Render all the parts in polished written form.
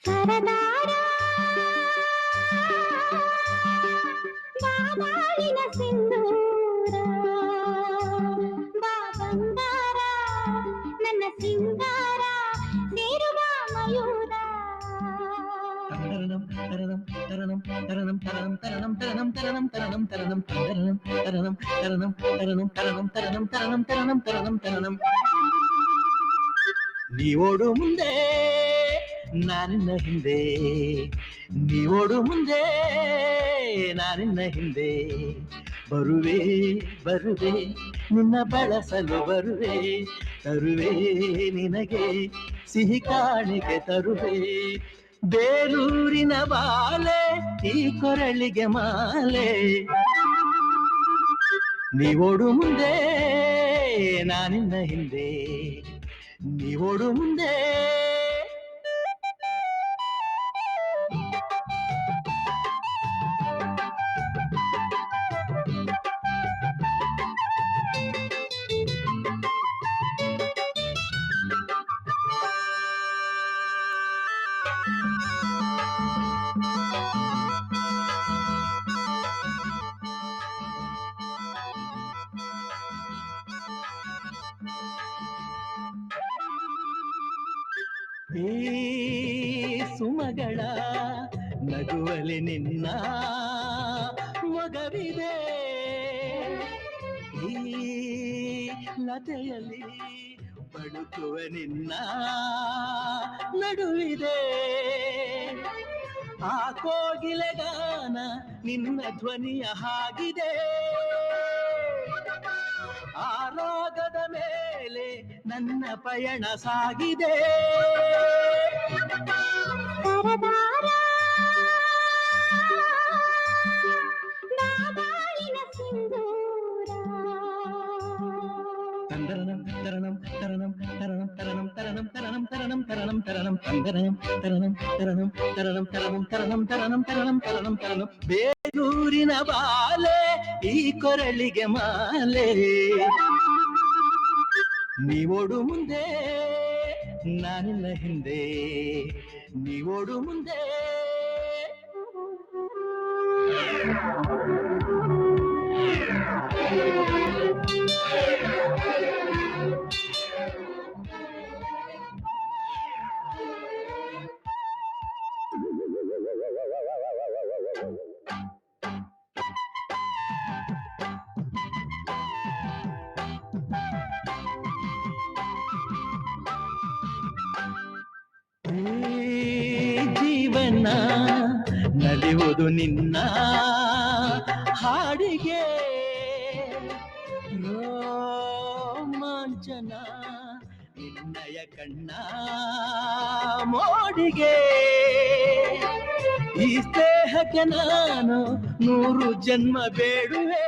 ಸರದಾರ ಬಾಬಾಳಿನ ಸಿಂಧೂರ ಬಾ ಬಂಗಾರ ನನ್ನ ಸಿಂಗಾರ ಸೇರುವ ಮಯೂರ ತರಣಂ ತರಣಂ ತರಣಂ ತರಣಂ ತರಣಂ ತರಣಂ ತರಣಂ ತರಣಂ ತರಣಂ ತರಣಂ ತರಣಂ ತರಣಂ ತರಣಂ ತರಣಂ ತರಣಂ ತರಣಂ ತರಣಂ ತರಣಂ ತರಣಂ ನೀವೋಡು ಮುಂದೆ ನಾನಿನ್ನ ಹಿಂದೆ, ನೀವೋಡು ಮುಂದೆ ನಾನಿನ್ನ ಹಿಂದೆ, ಬರುವೆ ಬರುವೆ ನಿನ್ನ ಬಳಸಲು ಬರುವೆ, ತರುವೆ ನಿನಗೆ ಸಿಹಿ ಕಾಣಿಕೆ ತರುವೆ, ಬೇಲೂರಿನ ಬಾಲೆ ಈ ಕೊರಳಿಗೆ ಮಾಲೆ, ನೀವೋಡು ಮುಂದೆ ನಾನಿನ್ನ ಹಿಂದೆ, ನೀವೋಡು ಮುಂದೆ. ಈ ಸುಮಗಳ ನಗುವಲಿ ನಿನ್ನ ಮೊಗವಿದೆ, ಈ ಲತೆಯಲ್ಲಿ ಬಳುಕುವ ನಿನ್ನ ನಡುವಿದೆ, ಆ ಕೋಗಿಲೆಗಾನ ನಿನ್ನ ಧ್ವನಿಯ ಹಾಗಿದೆ, ಆ ರಾಗದ ಮೇಲೆ ನನ್ನ ಪಯಣ ಸಾಗಿದೆ. ಸರದಾರ ಬಾಬಾಳಿನ ಸಿಂಧೂರ ತಂದರನಂ ತರಣಂ ತರಣಂ ತರಣಂ ತರಣಂ ತರಣಂ ತರಣಂ ತರಣಂ ತರಣಂ ತರಣಂ ತಂದರನಂ ತರಣಂ ತರಣಂ ತರಣಂ ತರಣಂ ತರಣಂ ತರಣಂ ತರಣಂ ತರಣಂ ತರಣಂ ಬೇಲೂರಿನ ಬಾಲೆ ಈ ಕೊರಳಿಗೆ ಮಾಲೆ, ನೀವೋಡು ಮುಂದೆ ನಾನಿನ್ನ ಹಿಂದೆ, ನೀವೋಡು ಮುಂದೆ. ಜೀವನ ನಲಿಯುವುದು ನಿನ್ನ ಹಾಡಿಗೆ, ರೋಮಾಂಚನ ನಿನ್ನಯ ಕಣ್ಣ ಮೋಡಿಗೆ, ಈ ಸ್ನೇಹಕ್ಕೆ ನಾನು 100 ಜನ್ಮ ಬೇಡುವೆ,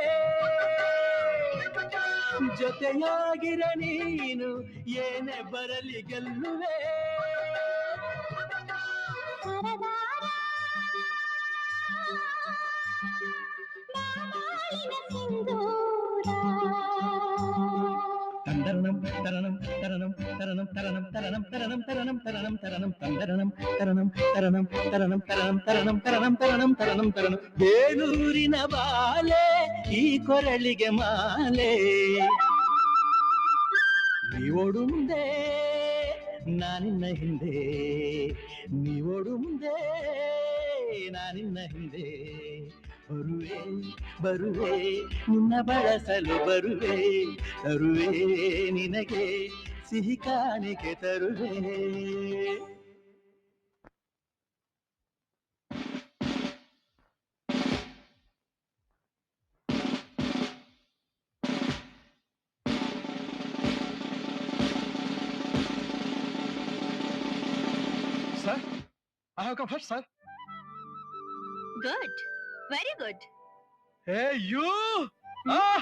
ಜೊತೆಯಾಗಿರ ನೀನು ಏನೇ ಬರಲಿ ಗೆಲ್ಲುವೆ. ಸರದಾರ ಬಾಬಾಳಿನ ಸಿಂಧೂರ ತಂದರಣಂ ತರಣಂ ತರಣಂ ತರಣಂ ತರಣಂ ತರಣಂ ತರಣಂ ತರಣಂ ತರಣಂ ತರಣಂ ತಂದರಣಂ ತರಣಂ ತರಣಂ ತರಣಂ ತರಣಂ ತರಣಂ ತರಣಂ ತರಣಂ ತರಣಂ ತರಣಂ ಬೇಲೂರಿನ ಬಾಲೆ ಈ ಕೊರಳಿಗೆ ಮಾಲೆ, ನೀವೋಡು ಮುಂದೆ ನಾನಿನ್ನ ಹಿಂದೆ, ನೀವೋಡು ಮುಂದೆ ನಾನಿನ್ನ ಹಿಂದೆ, ಬರುವೆ ಬರುವೆ ನಿನ್ನ ಬಳಸಲು ಬರುವೆ, ತರುವೆ ನಿನಗೆ ಸಿಹಿ ಕಾಣಿಕೆ ತರುವೆ. Sir, I have come first, sir. Good. Very good. Hey, you! Ah!